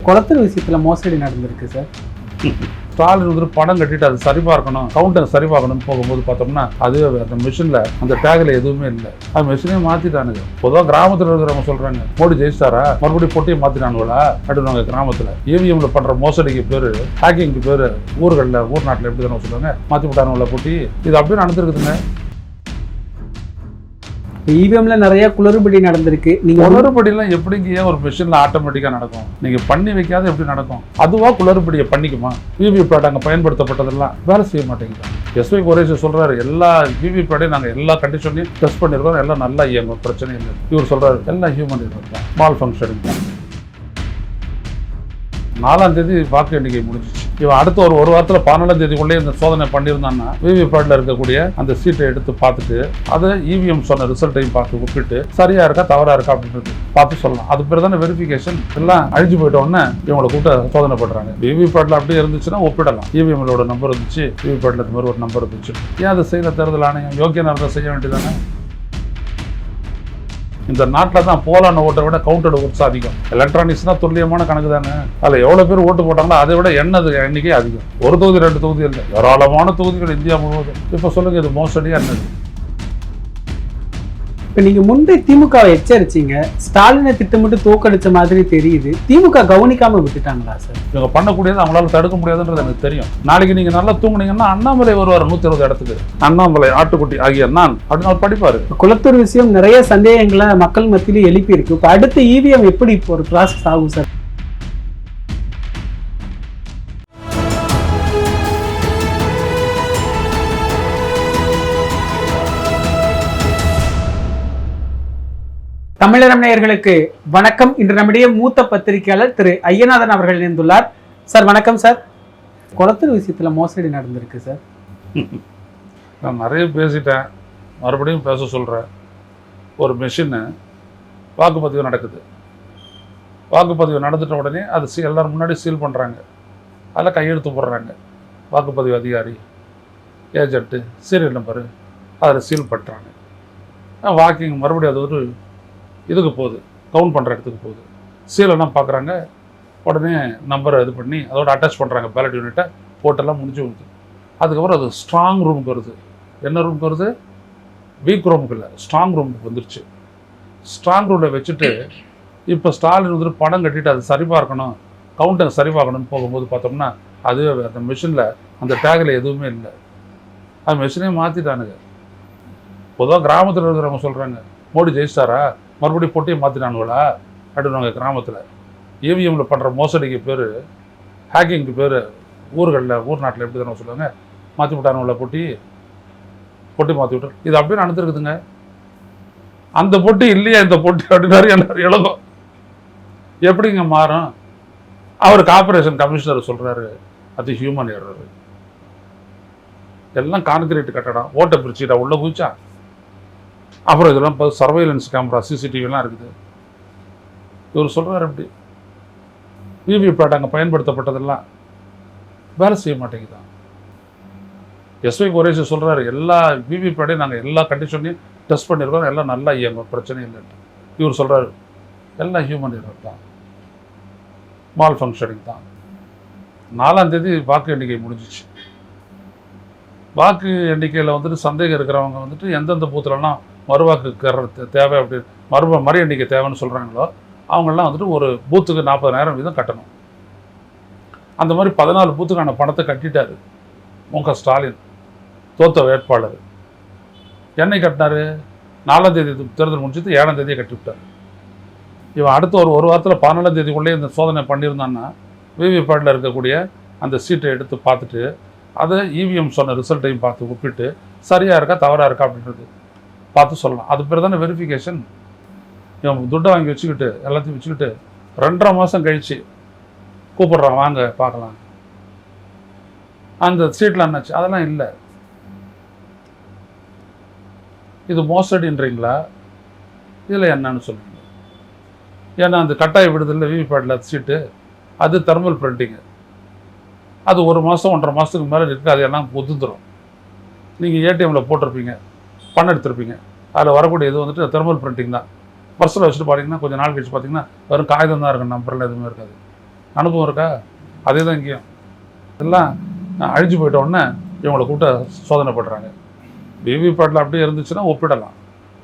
குளத்தூர் விஷயத்துல மோசடி நடந்திருக்கு சார். ஸ்டாலின் வந்து படம் கட்டிட்டு அது சரி பார்க்கணும், கவுண்டர் சரி பார்க்கணும்னு போகும்போது பார்த்தோம்னா அது அந்த மிஷினில் அந்த டேகில் எதுவுமே இல்லை. அது மிஷினே மாற்றிட்டானுங்க. பொதுவாக கிராமத்தில் இருக்கிறவங்க சொல்கிறாங்க மோடி ஜெயிச்சிட்டாரா, மறுபடியும் போட்டியை மாற்றினானுங்களா அப்படின்வாங்க. கிராமத்தில் இவிஎம்ல பண்ணுற மோசடிக்கு பேர், ஹேக்கிங்க்கு பேர், ஊர்களில் ஊர் நாட்டில் எப்படி தானே சொல்லுவாங்க, மாற்றி விட்டானுங்களா போட்டி. இது அப்படியே நடந்துருக்குதுங்க. இவிஎம்ல நிறைய குளறுபடி நடந்திருக்கு. நீங்க குளறுபடியெல்லாம் எப்படிங்க ஏன் ஒரு மிஷினில் ஆட்டோமேட்டிக்காக நடக்கும்? நீங்கள் பண்ணி வைக்காத எப்படி நடக்கும்? அதுவா குளறுபடியை பண்ணிக்குமா? விவிபேட் அங்கே பயன்படுத்தப்பட்டதெல்லாம் வேலை செய்ய மாட்டேங்குது. எஸ்வி குரேஷ் சொல்கிறாரு எல்லா விவிபேட்டையும் நாங்கள் எல்லா கண்டிஷன்லையும் டெஸ்ட் பண்ணியிருக்கோம், எல்லாம் நல்லா இயங்கும், பிரச்சனை இல்லை. இவர் சொல்கிறாரு எல்லாம் ஹியூமன் எரர் தான், மால் ஃபங்க்ஷனிங் தான். 4ஆம் தேதி வாக்கு எண்ணிக்கை முடிஞ்சிச்சு. இவன் அடுத்த ஒரு வாரத்தில் 14ஆம் தேதிக்குள்ளே இந்த சோதனை பண்ணியிருந்தான்னா விவிபேட்டில் இருக்கக்கூடிய அந்த சீட்டை எடுத்து பார்த்துட்டு அதை இவிஎம் சொன்ன ரிசல்ட்டையும் பார்த்து ஒப்பிட்டு சரியா இருக்கா தவறா இருக்கா அப்படின்றது பார்த்து சொல்லலாம். அது பேர் தானே வெரிஃபிகேஷன். எல்லாம் அழிஞ்சு போயிட்டோன்னே இவங்களை கூட்ட சோதனை பண்ணுறாங்க. விவிபேட்டில் அப்படியே இருந்துச்சுன்னா ஒப்பிடலாம். இவிஎம்லோட நம்பர் இருந்துச்சு, விவிபேட்டில் இந்த மாதிரி ஒரு நம்பர் இருந்துச்சு. ஏன் அதை செய்யல தேர்தல் ஆணையம்? யோக்கிய நேரத்தை செய்ய வேண்டியதானே. இந்த நாட்டில் தான் போலான ஓட்டை விட கவுண்டட் ஓட்ஸ் அதிகம். எலக்ட்ரானிக்ஸ் தான் துல்லியமான கணக்கு தானே. அதில் எவ்வளோ பேர் ஓட்டு போட்டாங்களோ அதை விட எண்ணிக்கை அதிகம். ஒரு தொகுதி 2 தொகுதி இல்லை, ஏராளமான தொகுதிகள் இந்தியா முழுவதும். இப்போ சொல்லுங்க, இது மோசடியா என்னது? இப்ப நீங்க முன்பே திமுகவை எச்சரிச்சீங்க, ஸ்டாலினை திட்டமிட்டு தோக்கடிச்ச மாதிரி தெரியுது. திமுக கவனிக்காம விட்டுட்டாங்களா சார்? இவங்க பண்ணக்கூடியது அவங்களால தடுக்க முடியாதுன்றது எனக்கு தெரியும். நாளைக்கு நீங்க நல்லா தூங்குனீங்கன்னா அண்ணாமலை வருவார் 120 இடத்துக்கு. அண்ணாமலை ஆட்டுக்குட்டி ஆகிய நான் அப்படின்னு அவர் படிப்பாரு. குளத்தூர் விஷயம் நிறைய சந்தேகங்களை மக்கள் மத்தியில எழுப்பி இருக்கு. இப்ப அடுத்த இவிஎம் எப்படி இப்போ ஒரு ப்ராசஸ் ஆகும் சார்? தமிழரம் நேயர்களுக்கு வணக்கம். இன்று நம்முடைய மூத்த பத்திரிகையாளர் திரு ஐயநாதன் அவர்கள் இணைந்துள்ளார். சார் வணக்கம் சார். குளத்தூர் விஷயத்துல மோசடி நடந்திருக்கு சார். நான் நிறைய பேசிட்டேன், மறுபடியும் பேச சொல்கிறேன். ஒரு மெஷின்னு வாக்குப்பதிவு நடக்குது. வாக்குப்பதிவு நடந்துட்ட உடனே அது எல்லாரும் முன்னாடி சீல் பண்ணுறாங்க. அதில் கையெழுத்து போடுறாங்க. வாக்குப்பதிவு அதிகாரி, ஏஜென்ட்டு, சீரியல் நம்பரு அதில் சீல் பண்ணுறாங்க. வாக்கிங் மறுபடியும் அது ஒரு இதுக்கு போகுது, கவுண்ட் பண்ணுற இடத்துக்கு போகுது. சீலெல்லாம் பார்க்குறாங்க. உடனே நம்பரை இது பண்ணி அதோட அட்டாச் பண்ணுறாங்க. பேலட் யூனிட்டை போட்டெல்லாம் முடிஞ்சு வருது. அதுக்கப்புறம் அது ஸ்ட்ராங் ரூமுக்கு வருது. என்ன ரூமுக்கு வருது? வீக் ரூமுக்கு இல்லை, ஸ்ட்ராங் ரூமுக்கு வந்துருச்சு. ஸ்ட்ராங் ரூமில் வச்சுட்டு இப்போ ஸ்டாலின் வந்து படம் கட்டிட்டு அது சரி பார்க்கணும், கவுண்டர் சரி பார்க்கணும்னு போகும்போது பார்த்தோம்னா அது அந்த மிஷினில் அந்த டேகில் எதுவுமே இல்லை. அது மிஷினே மாற்றிட்டானுங்க. பொதுவாக கிராமத்தில் இருக்கிறவங்க சொல்கிறாங்க மோடி ஜெயிச்சிட்டாரா, மறுபடியும் போட்டியை மாற்றினானுங்களா அப்படின்வாங்க. கிராமத்தில் இவிஎம்ல பண்ணுற மோசடிக்கு பேர், ஹேக்கிங்க்கு பேர், ஊர்களில் ஊர் நாட்டில் எப்படி தானே சொல்லுவாங்க, மாற்றி விட்டானுங்களா போட்டி மாற்றி விட்டு. இது அப்படியே நடந்துருக்குதுங்க. அந்த போட்டி இல்லையா இந்த போட்டி அப்படின்னாரு எல்லாரும் இழந்தோம். எப்படிங்க மாறும்? அவர் கார்பரேஷன் கமிஷனர் சொல்கிறாரு அது ஹியூமன் எரர். எல்லாம் கான்கிரீட் கட்டடம், ஓட்டை பிரிச்சுட்டா உள்ள குதிச்சா. அப்புறம் இதெல்லாம் இப்போ சர்வைலன்ஸ் கேமரா, சிசிடிவிலாம் இருக்குது. இவர் சொல்கிறார் எப்படி விவிபேட் அங்கே பயன்படுத்தப்பட்டதெல்லாம் வேலை செய்ய மாட்டேங்குதான். எஸ்வி குரேஷ் சொல்கிறாரு எல்லா விவிபேட்டையும் நாங்கள் எல்லா கண்டிஷன்லையும் டெஸ்ட் பண்ணியிருக்கோம், எல்லாம் நல்லா இயங்கும், பிரச்சனை இல்லைன்ட்டு. இவர் சொல்கிறாரு எல்லாம் ஹியூமன் எரர் தான், மால் ஃபங்க்ஷனிங் தான். 4ஆம் தேதி வாக்கு எண்ணிக்கை முடிஞ்சிச்சு. வாக்கு எண்ணிக்கையில் வந்துட்டு சந்தேகம் இருக்கிறவங்க வந்துட்டு எந்தெந்த பூத்துலலாம் மறுவாக்கு தேவை அப்படி மறு எண்ணிக்கை தேவைன்னு சொல்கிறாங்களோ அவங்கெல்லாம் வந்துட்டு ஒரு பூத்துக்கு 40,000 வீதம் கட்டணும். அந்த மாதிரி 14 பூத்துக்கான பணத்தை கட்டிட்டாரு முக ஸ்டாலின், தோத்த வேட்பாளர். என்னை கட்டினாரு? 4ஆம் தேதி தேர்தல் முடிஞ்சது, 7ஆம் தேதியை கட்டி விட்டார். இவன் அடுத்த ஒரு வாரத்தில் 14ஆம் தேதிக்குள்ளே இந்த சோதனை பண்ணியிருந்தான்னா விவிபேட்டில் இருக்கக்கூடிய அந்த சீட்டை எடுத்து பார்த்துட்டு அதை இவிஎம் சொன்ன ரிசல்ட்டையும் பார்த்து ஒப்பிட்டு சரியா இருக்கா தவறா இருக்கா அப்படின்றது பார்த்து சொல்லலாம். அது பேர் தானே வெரிஃபிகேஷன். இவன் துட்டை வாங்கி வச்சுக்கிட்டு எல்லாத்தையும் வச்சுக்கிட்டு 2.5 மாதம் கழிச்சு கூப்பிடுறான் வாங்க பார்க்கலாம், அந்த சீட்டில் என்னாச்சு? அதெல்லாம் இல்லை. இது மோசடின்றீங்களா? இதில் என்னன்னு சொல்லுங்க. ஏன்னா அந்த கட்டாய விடுதலை விவிபேட்டில் அது சீட்டு, அது தெர்மல் பிரிண்டிங்கு, அது 1 மாதம் 1.5 மாதத்துக்கு மேலே இருக்குது. அது எல்லாம் ஒத்துந்துடும். நீங்கள் ஏடிஎம்மில் போட்டிருப்பீங்க, பணம் எடுத்திருப்பீங்க, அதில் வரக்கூடிய இது வந்துட்டு தெர்மல் பிரிண்டிங் தான். பர்ஸில் வச்சுட்டு பார்த்தீங்கன்னா கொஞ்சம் நாள் கழிச்சு பார்த்தீங்கன்னா வெறும் காகிதம் தான் இருக்கும், நம்பரில் எதுவுமே இருக்காது. அனுபவம் இருக்கா? அதே தான் இங்கேயும். எல்லாம் அழிஞ்சு போயிட்ட உடனே இவங்களை கூப்பிட்டு சோதனை பண்ணுறாங்க. விவிபேட்டில் அப்படியே இருந்துச்சுன்னா ஒப்பிடலாம்.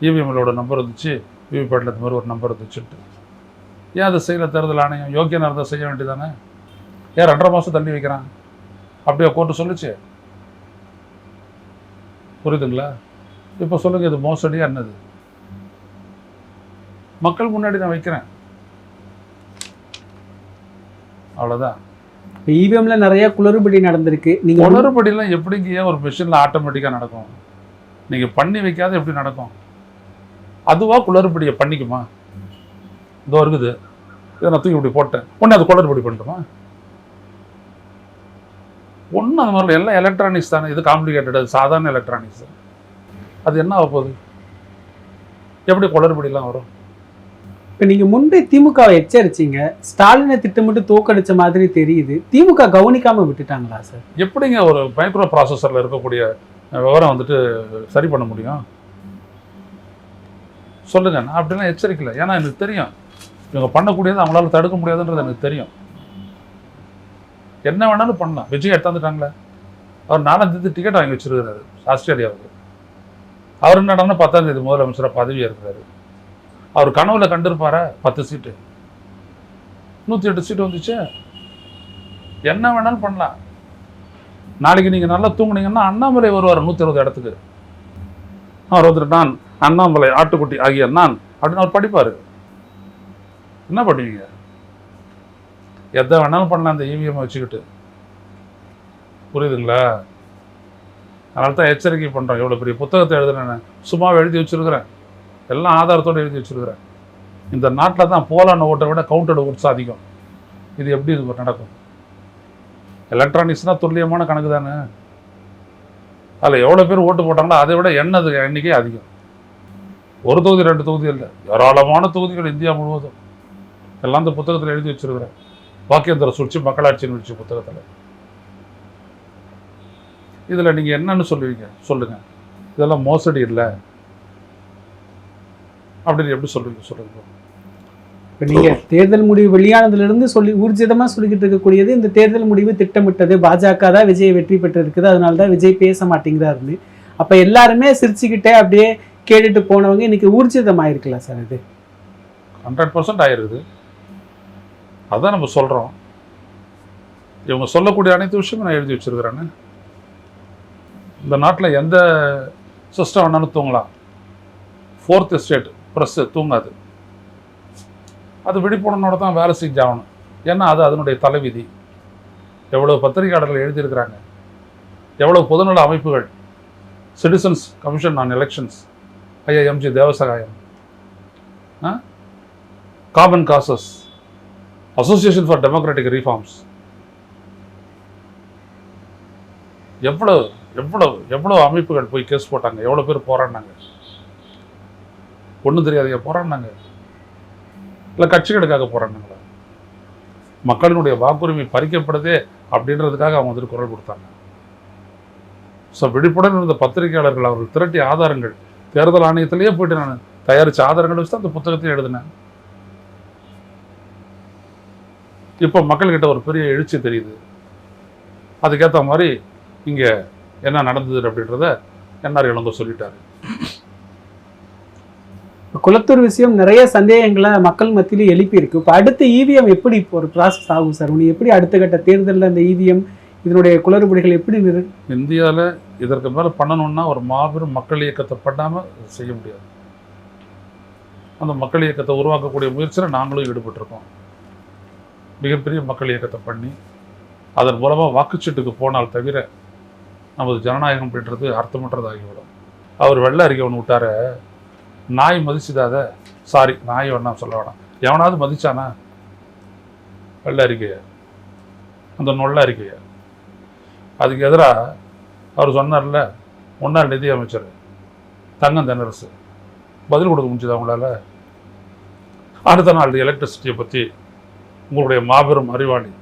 இவிஎம்களோட நம்பர் இருந்துச்சு, விவிபேட்டில் இந்த மாதிரி ஒரு நம்பர் இருந்துச்சுட்டு. ஏன் அதை செய்யல தேர்தல் ஆணையம்? யோக்கியனாக இருந்தால் செய்ய வேண்டியதானே? ஏன் 2.5 மாதம் தள்ளி வைக்கிறான்? அப்படியே கோர்ட்டு சொல்லிச்சு. புரியுதுங்களா? இப்போ சொல்லுங்கள், இது மோசடியா என்னது? மக்கள் முன்னாடி நான் வைக்கிறேன், அவ்வளோதான். இவிஎம்ல நிறைய குளறுபடி நடந்திருக்கு. நீங்க குளறுபடிலாம் எப்படிங்க ஏன் ஒரு மிஷினில் ஆட்டோமேட்டிக்காக நடக்கும்? நீங்கள் பண்ணி வைக்காத எப்படி நடக்கும்? அதுவா குளறுபடியை பண்ணிக்குமா? இதோ இருக்குது, இதை நான் தூக்கி இப்படி போட்டேன், ஒன்று அது குளறுபடி பண்ணிட்டுமா? ஒன்றும் அது மாதிரி எல்லாம் எலக்ட்ரானிக்ஸ் தானே. இது காம்ப்ளிகேட்டட், அது சாதாரண எலக்ட்ரானிக்ஸ். அது என்ன ஆக போகுது? எப்படி குளறுபடிலாம் வரும்? இப்போ நீங்க முன்பே திமுகவை எச்சரிச்சிங்க, ஸ்டாலினை திட்டமிட்டு தோக்கடிச்ச மாதிரி தெரியுது. திமுக கவனிக்காம விட்டுட்டாங்களா சார்? எப்படிங்க ஒரு மைக்ரோ ப்ராசஸரில் இருக்கக்கூடிய விவரம் வந்துட்டு சரி பண்ண முடியும்? சொல்லுங்க. நான் அப்படிலாம் எச்சரிக்கலை. ஏன்னா எனக்கு தெரியும் இவங்க பண்ணக்கூடியது அவங்களால தடுக்க முடியாதுன்றது எனக்கு தெரியும். என்ன வேணாலும் பண்ணலாம். விஜய் எடுத்தாந்துட்டாங்களே, அவர் 4ஆம் தேதி டிக்கெட் வாங்கி வச்சிருக்கிறாரு ஆஸ்திரேலியாவுக்கு. அவர் என்னடான்னா 10ஆம் தேதி முதலமைச்சராக பதவி இருக்கிறாரு. அவர் கனவுல கண்டிருப்பாரா 10 சீட்டு, 108 சீட்டு வந்துச்சு. என்ன வேணாலும் பண்ணலாம். நாளைக்கு நீங்கள் நல்லா தூங்குனீங்கன்னா அண்ணாமலை வருவார் 120 இடத்துக்கு. அவர் வந்துட்டு நான் அண்ணாமலை ஆட்டுக்குட்டி ஆகிய நான் அப்படின்னு அவர் படிப்பார். என்ன பண்ணுவீங்க? எதை வேணாலும் பண்ணலாம் அந்த இவிஎம் வச்சுக்கிட்டு. புரியுதுங்களா? அதனால தான் எச்சரிக்கை பண்ணுறோம். எவ்வளோ பெரிய புத்தகத்தை எழுதுனேன், சும்மா எழுதி வச்சுருக்கிறேன், எல்லாம் ஆதாரத்தோடு எழுதி வச்சுருக்கிறேன். இந்த நாட்டில் தான் போலான ஓட்டை விட கவுண்டட் ஓட்ஸ் அதிகம். இது எப்படி இது நடக்கும்? எலக்ட்ரானிக்ஸ்னால் துல்லியமான கணக்கு தானே. அதில் எவ்வளோ பேர் ஓட்டு போட்டாங்களோ அதை விட எண்ணிக்கை அதிகம். ஒரு தொகுதி 2 தொகுதி இல்லை, ஏராளமான தொகுதிகள் இந்தியா முழுவதும். எல்லாம் இந்த புத்தகத்தில் எழுதி வச்சிருக்கிறேன். வாக்கியந்திர சூழ்ச்சி, மக்களாட்சி வீழ்ச்சி புத்தகத்தில். இதில் நீங்கள் என்னன்னு சொல்லுவீங்க? சொல்லுங்கள். இதெல்லாம் மோசடி இல்லை அப்படின்னு எப்படி சொல்லுவீங்க? சொல்லுங்க. இப்போ நீங்கள் தேர்தல் முடிவு வெளியானதுலேருந்து ஊர்ஜிதமாக சொல்லிக்கிட்டு இருக்கக்கூடியது இந்த தேர்தல் முடிவு திட்டமிட்டது, பாஜக தான் விஜய் வெற்றி பெற்று இருக்குது, அதனால தான் விஜய் பேச மாட்டேங்கிறாருன்னு. அப்போ எல்லாருமே சிரிச்சுக்கிட்டே அப்படியே கேட்டுட்டு போனவங்க இன்னைக்கு ஊர்ஜிதமாயிருக்கலாம் சார். இது 100% ஆயிருக்குது. அதான் நம்ம சொல்கிறோம். இவங்க சொல்லக்கூடிய அனைத்து விஷயமும் நான் எழுதி வச்சிருக்கிறேன்னு. இந்த நாட்டில் எந்த சிஸ்டம் வேணாலும் தூங்கலாம். 4th எஸ்டேட் ப்ரெஸ்ஸு தூங்காது. அது விழிப்புணர்வோட தான் வேலை செஞ்சாகணும். ஏன்னா அது அதனுடைய தலைவிதி. எவ்வளோ பத்திரிகையாளர்கள் எழுதியிருக்கிறாங்க, எவ்வளோ பொதுநல அமைப்புகள், சிட்டிசன்ஸ் கமிஷன் ஆன் எலெக்ஷன்ஸ், ஐஐஎம்ஜி Devasahayam, common causes, association for democratic reforms, எவ்வளோ எவ்வளோ எவ்வளோ அமைப்புகள் போய் கேஸ் போட்டாங்க, எவ்வளோ பேர் போராடினாங்க. ஒன்றும் தெரியாதையா போராடினாங்க? இல்லை கட்சிகளுக்காக போராடினாங்களா? மக்களினுடைய வாக்குரிமை பறிக்கப்படுதே அப்படின்றதுக்காக அவங்க வந்துட்டு குரல் கொடுத்தாங்க. ஸோ விழிப்புடன் இருந்த பத்திரிகையாளர்கள் அவர்கள் திரட்டிய ஆதாரங்கள், தேர்தல் ஆணையத்திலேயே போயிட்டு நான் தயாரித்த ஆதாரங்களை வச்சு தான் அந்த புத்தகத்தையும் எழுதினேன். இப்போ மக்கள்கிட்ட ஒரு பெரிய எழுச்சி தெரியுது. அதுக்கேற்ற மாதிரி இங்கே என்ன நடந்தது அப்படின்றத என்ஆர் இளங்கோ சொல்லிட்டாரு. குளத்தூர் விஷயம் நிறைய சந்தேகங்களை மக்கள் மத்தியிலும் எழுப்பி இருக்கு. இப்போ அடுத்த இவிஎம் எப்படி இப்போ ஒரு ப்ராசஸ் ஆகும் சார்? உனக்கு எப்படி அடுத்த கட்ட தேர்தலில் அந்த இவிஎம் இதனுடைய குளறுபடிகள் எப்படி இந்தியாவில் இதற்கு மேலே பண்ணணும்னா ஒரு மாபெரும் மக்கள் இயக்கத்தை பண்ணாமல் செய்ய முடியாது. அந்த மக்கள் இயக்கத்தை உருவாக்கக்கூடிய முயற்சியில் நாங்களும் ஈடுபட்டிருக்கோம். மிகப்பெரிய மக்கள் இயக்கத்தை பண்ணி அதன் மூலமாக வாக்குச்சீட்டுக்கு போனால் தவிர நமது ஜனநாயகம் அப்படின்றது அர்த்தமற்றதாகிவிடும். அவர் வெள்ளை அறிக்கை ஒன்று விட்டார, நாய் மதிச்சுதாத, சாரி நாய் வேணாம் சொல்ல வேணாம், எவனாவது மதிச்சானா வெள்ளை அறிக்கையை, அந்த நொல்ல அறிக்கையை? அதுக்கு எதிராக அவர் சொன்னார்ல முன்னாள் நிதி அமைச்சர் தங்கம் தென்னரசு, பதில் கொடுக்க முடிஞ்சது அவங்களால? அடுத்த நாள் எலக்ட்ரிசிட்டியை பற்றி உங்களுடைய மாபெரும் அறிவாளி,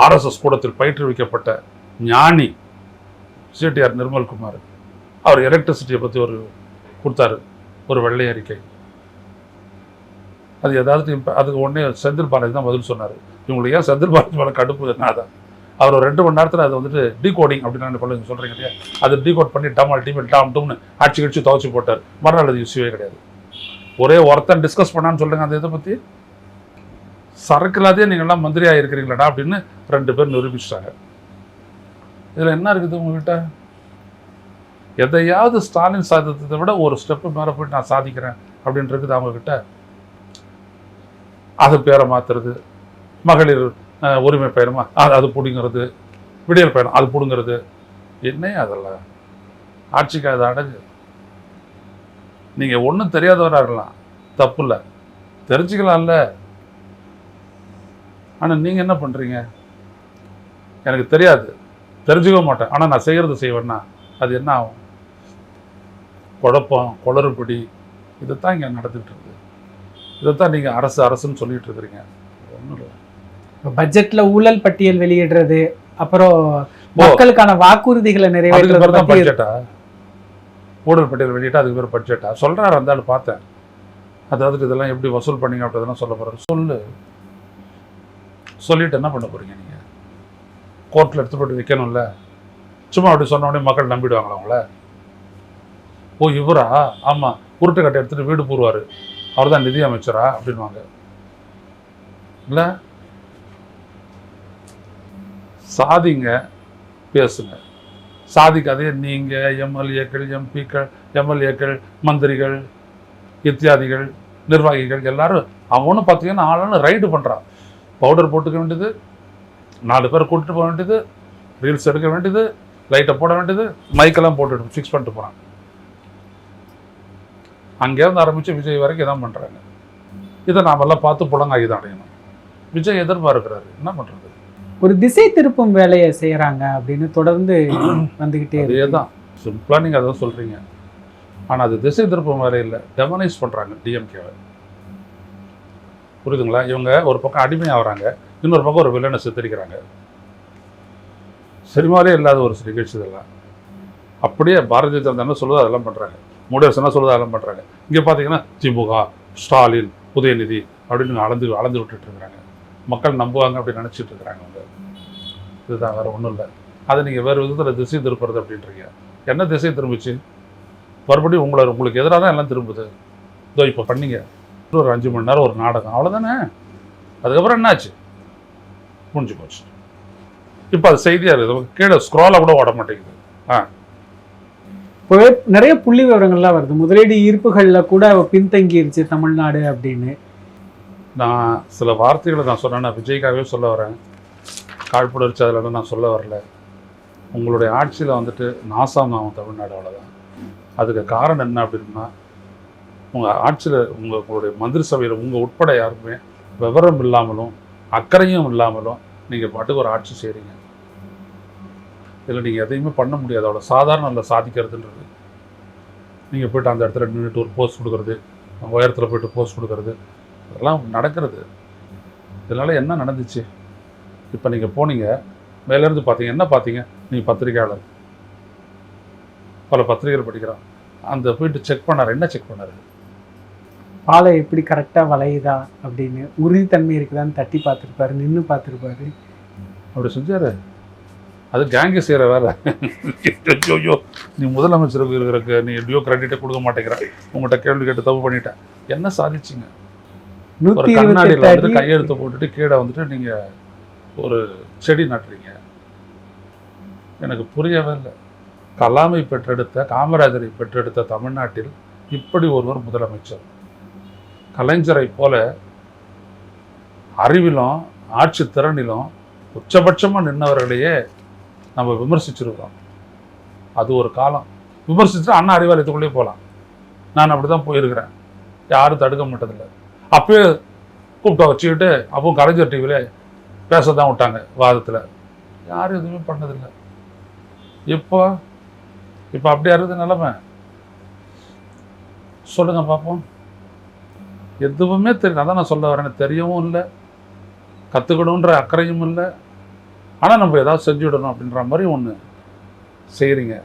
ஆர்எஸ்எஸ் கூடத்தில் பயிற்றுவிக்கப்பட்ட ஞானி சிடிஆர் நிர்மல்குமார், அவர் எலக்ட்ரிசிட்டியை பற்றி கொடுத்தாரு ஒரு வெள்ளை அறிக்கை. அது ஏதாவது அதுக்கு உடனே செந்தில் பாலாஜி தான் பதில் சொன்னார். இவங்களுக்கு ஏன் செந்தில் பாலாஜி மேலே கடுப்பு தான் அவர் ஒரு 2 மணி நேரத்தில் அதை வந்துட்டு டீகோடிங் அப்படின்னு பள்ளி சொல்கிறீங்க இல்லையா, அது டீகோட் பண்ணி டமால் டீமெல் டாம் டூம்னு அடிச்சு கடிச்சு துவச்சி போட்டார். மறுநாள் அது இஷ்யூவே கிடையாது. ஒரே ஒருத்தன் டிஸ்கஸ் பண்ணான்னு சொல்லுங்க அந்த இதை பற்றி. சரக்குலாதே நீங்கள்லாம் மந்திரியாக இருக்கிறீங்களாடா அப்படின்னு 2 பேர் நிரூபிச்சிட்டாங்க. இதில் என்ன இருக்குது உங்ககிட்ட? எதையாவது ஸ்டாலின் சாதித்ததை விட ஒரு ஸ்டெப்பு மேலே போயிட்டு நான் சாதிக்கிறேன் அப்படின்றது அவங்கக்கிட்ட. அது பேரை மாற்றுறது, மகளிர் உரிமை பயணமா அது பிடுங்கிறது, விடியல் பயணம் அது பிடுங்கிறது, என்ன அதெல்லாம் ஆட்சிக்கு அது அடங்கு. நீங்கள் ஒன்றும் தெரியாதவராக இருக்கலாம், தப்பு இல்லை, தெரிஞ்சுக்கலாம்ல. ஆனால் நீங்கள் என்ன பண்ணுறீங்க? எனக்கு தெரியாது, தெரிஞ்சுக்க மாட்டேன், ஆனால் நான் செய்கிறது செய்வேன்னா அது என்ன ஆகும்? குழப்பம், குளறுபடி, இதைத்தான் இங்கே நடந்துகிட்டு இருக்குது. இதைத்தான் நீங்கள் அரசுன்னு சொல்லிட்டு இருக்கிறீங்க. ஒன்றும் இல்லை. பட்ஜெட்ல ஊழல் பட்டியல் வெளியிடுறது, அப்புறம் மக்களுக்கான வாக்குறுதிகளை நிறைவேற்றுறது. பட்ஜெட்டா? ஊழல் பட்டியல் வெளியிட்டா அதுக்கு பேர் பட்ஜெட்டா? சொல்றாரு அந்த ஆள், பார்த்தேன். அதாவது இதெல்லாம் எப்படி வசூல் பண்ணீங்க அப்படிதான் சொல்ல போறாரு. சொல்லிட்டு என்ன பண்ண போறீங்க நீங்க? கோர்ட்ல எடுத்து போட்டு வைக்கணும்ல. சும்மா அப்படி சொன்ன உடனே மக்கள் நம்பிடுவாங்களா அவங்கள? ஓ இவரா, ஆமா உருட்டு கட்டை எடுத்துட்டு வீடு போடுவாரு, அவர் தான் நிதி அமைச்சரா அப்படின்வாங்க இல்ல? சாதிங்க, பேசுங்க. சாதிக்காதே நீங்க எம்எல்ஏக்கள், எம்பிக்கள், எம்எல்ஏக்கள், மந்திரிகள், இத்தியாதிகள், நிர்வாகிகள் எல்லாரும் அவனு பார்த்தீங்கன்னா ஆளுன்னு ரைடு பண்ணுறான். பவுடர் போட்டுக்க வேண்டியது, 4 பேர் கூட்டிட்டு போக வேண்டியது, ரீல்ஸ் எடுக்க வேண்டியது, லைட்டை போட வேண்டியது, மைக்கெல்லாம் போட்டு ஃபிக்ஸ் பண்ணிட்டு போகிறான். அங்கேருந்து ஆரம்பித்து விஜய் வரைக்கும் இதான் பண்ணுறாங்க. இதை நாமெல்லாம் பார்த்து புலங்காகி தான் அடையணும். விஜய் எதிர்பார்க்கிறாரு, என்ன பண்ணுறது? ஒரு திசை திருப்பும் வேலையை செய்கிறாங்க அப்படின்னு தொடர்ந்து வந்துக்கிட்டே அதே தான். சிம்பிளாக நீங்கள் அதை சொல்கிறீங்க. ஆனால் அது திசை திருப்பும் வேலை இல்லை, டெமனைஸ் பண்ணுறாங்க டிஎம்கேவை. புரியுதுங்களா? இவங்க ஒரு பக்கம் அடிமையாகிறாங்க, இன்னொரு பக்கம் ஒரு வில்லனை சித்தரிக்கிறாங்க. சினிமாலே இல்லாத ஒரு நிகழ்ச்சி இதெல்லாம். அப்படியே பாரதிய ஜனதா என்ன சொல்லுதோ அதெல்லாம் பண்ணுறாங்க, முடியரசு என்ன சொல்லுதோ அதெல்லாம் பண்ணுறாங்க. இங்கே பார்த்தீங்கன்னா திமுக, ஸ்டாலின், உதயநிதி அப்படின்னு அளந்து விட்டுட்டு இருக்கிறாங்க. மக்கள் நம்புவாங்க அப்படின்னு நினச்சிட்டு இருக்கிறாங்க அவங்க. இதுதான், வேறு ஒன்றும் இல்லை. அதை நீங்கள் வேறு விதத்தில் திசை திருப்புறது அப்படின்றீங்க. என்ன திசை திரும்பிச்சு? மறுபடியும் உங்களுக்கு எதிராக தான் எல்லாம் திரும்புது. இதோ இப்போ பண்ணீங்க ஒரு 5 மணி நேரம் ஒரு நாடகம், அவ்வளோதானே. அதுக்கப்புறம் என்னாச்சு? முடிஞ்சு போச்சு. இப்போ அது செய்தியாக இருக்குது, கீழே ஸ்க்ரோலாக கூட ஓட மாட்டேங்குது. இப்போ நிறைய புள்ளி விவரங்கள்லாம் வருது, முதலீடு ஈர்ப்புகளில் கூட பின்தங்கிருச்சு தமிழ்நாடு அப்படின்னு. நான் சில வார்த்தைகளை நான் சொன்னேன், நான் விஜய்க்காகவே சொல்ல வரேன், காழ்ப்புணர்ச்சி அதில் நான் சொல்ல வரல. உங்களுடைய ஆட்சியில் வந்துட்டு நாசமாகும் தமிழ்நாடு, அவ்வளோதான். அதுக்கு காரணம் என்ன அப்படின்னா, உங்கள் ஆட்சியில் உங்களுடைய மந்திரி சபையில் உங்கள் உட்பட யாருக்குமே விவரம் இல்லாமலும் அக்கறையும் இல்லாமலும் நீங்கள் பாட்டுக்கு ஒரு ஆட்சி செய்கிறீங்க. இதில் நீங்கள் எதையுமே பண்ண முடியாது. அவ்வளோ சாதாரண இல்லை சாதிக்கிறதுன்றது. நீங்கள் போய்ட்டு அந்த இடத்துல நின்றுட்டு ஒரு போஸ்ட் கொடுக்குறது, உயரத்தில் போய்ட்டு போஸ்ட் கொடுக்குறது, அதெல்லாம் நடக்கிறது. இதனால் என்ன நடந்துச்சு? இப்போ நீங்கள் போனீங்க, மேலேருந்து பார்த்தீங்க, என்ன பார்த்தீங்க? நீங்கள் பத்திரிகையாளர், பல பத்திரிகைகள் படிக்கிறான், அந்த போயிட்டு செக் பண்ணார். என்ன செக் பண்ணார்? பாலை எப்படி கரெக்டாக வளையுதா அப்படின்னு, உறுதித்தன்மை இருக்குதான்னு தட்டி பார்த்துருப்பாரு, நின்று பார்த்துருப்பாரு. அப்படி செஞ்சார். அது கேங்கு செய்கிற வேலை. ஐயோ, நீ முதலமைச்சருக்கு இருக்கிறக்கு நீ எப்படியோ கிரெடிட்டே கொடுக்க மாட்டேங்கிற, உங்கள்கிட்ட கேள்வி கேட்டு தப்பு பண்ணிட்டேன். என்ன சாதிச்சிங்க? ஒரு கண்ணாடியில் வந்துட்டு கையெழுத்து போட்டுட்டு கீழே வந்துட்டு நீங்கள் ஒரு செடி நட்டுறீங்க. எனக்கு புரியவே இல்லை. கலாமை பெற்றெடுத்த, காமராஜரை பெற்றெடுத்த தமிழ்நாட்டில் இப்படி ஒருவர் முதலமைச்சர். கலைஞரை போல அறிவிலும் ஆட்சி திறனிலும் உச்சபட்சமாக நின்றவர்களையே நம்ம விமர்சிச்சிருக்கிறோம். அது ஒரு காலம். விமர்சிச்சுட்டு அண்ணா அறிவாலயத்துக்குள்ளேயே போகலாம். நான் அப்படி தான் போயிருக்கிறேன், யாரும் தடுக்க மாட்டதில்லை. அப்பயே கூப்பிட்டு வச்சுக்கிட்டு அப்போ கலைஞர் டிவியில் பேச தான் விட்டாங்க வாதத்தில், யாரும் எதுவுமே பண்ணதில்லை. இப்போ அப்படியே இருக்குது நிலைமை. சொல்லுங்க பார்ப்போம். எதுவுமே தெரியல. அதான் நான் சொல்ல வரேன், தெரியவும் இல்லை, கற்றுக்கணுன்ற அக்கறையும் இல்லை. ஆனால் நம்ம ஏதாவது செஞ்சுவிடணும் அப்படின்ற மாதிரி ஒன்று செய்கிறீங்க.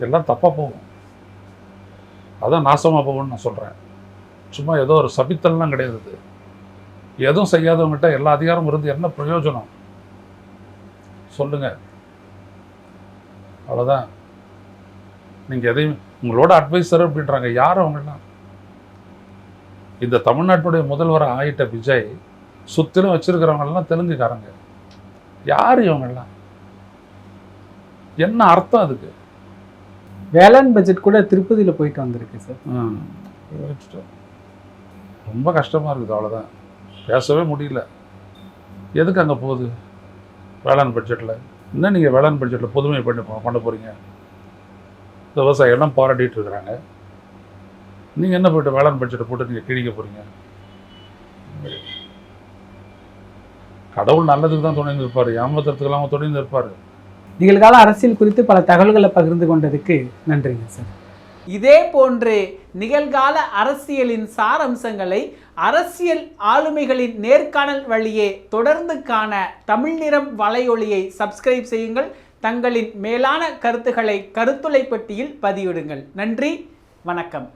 எல்லாம் தப்பாக போகும், அதான் நாசமாக போகும்னு நான் சொல்கிறேன். சும்மா ஏதோ ஒரு சபித்தல்லாம் கிடையாது இது. எதுவும் செய்யாதவங்ககிட்ட எல்லா அதிகாரமும் இருந்து என்ன பிரயோஜனம் சொல்லுங்க? அவ்வளோதான். நீங்கள் எதையும் உங்களோட அட்வைசர் அப்படின்றாங்க. யார் அவங்கெல்லாம்? இந்த தமிழ்நாட்டுடைய முதல்வர் ஆயிட்ட விஜய் சுத்திலும் வச்சிருக்கிறவங்கெல்லாம் தெலுங்குக்காரங்க. யார் இவங்கெல்லாம்? என்ன அர்த்தம் அதுக்கு? வேளாண் பட்ஜெட் கூட திருப்பதியில் போயிட்டு வந்திருக்கு சார். ரொம்ப கஷ்டமாக இருக்குது. அவ்வளோதான். பேசவே முடியல. எதுக்கு அங்கே போகுது வேளாண் பட்ஜெட்டில்? என்ன நீங்கள் வேளாண் பட்ஜெட்டில் புதுமை பண்ண போகிறீங்க? விவசாயம்லாம் போராடிட்டு இருக்கிறாங்க. நீங்கள் என்ன போய்ட்டு வேளாண் பட்ஜெட்டை போட்டு நீங்கள் கிழிக்க போகிறீங்க? கடவுள் நல்லதுக்கு தான் துணைந்து இருப்பார், ஏமாத்துறதுக்கெல்லாம் துணைந்து இருப்பார். நிகழ்கால அரசியல் குறித்து பல தகவல்களை பகிர்ந்து கொண்டதுக்கு நன்றிங்க சார். இதே போன்று நிகழ்கால அரசியலின் சாரம்சங்களை அரசியல் ஆளுமைகளின் நேர்காணல் வழியே தொடர்ந்து காண தமிழ் நிறம் வலையொலியை சப்ஸ்கிரைப் செய்யுங்கள். தங்களின் மேலான கருத்துக்களை கருத்துளை பெட்டியில் பதிவிடுங்கள். நன்றி, வணக்கம்.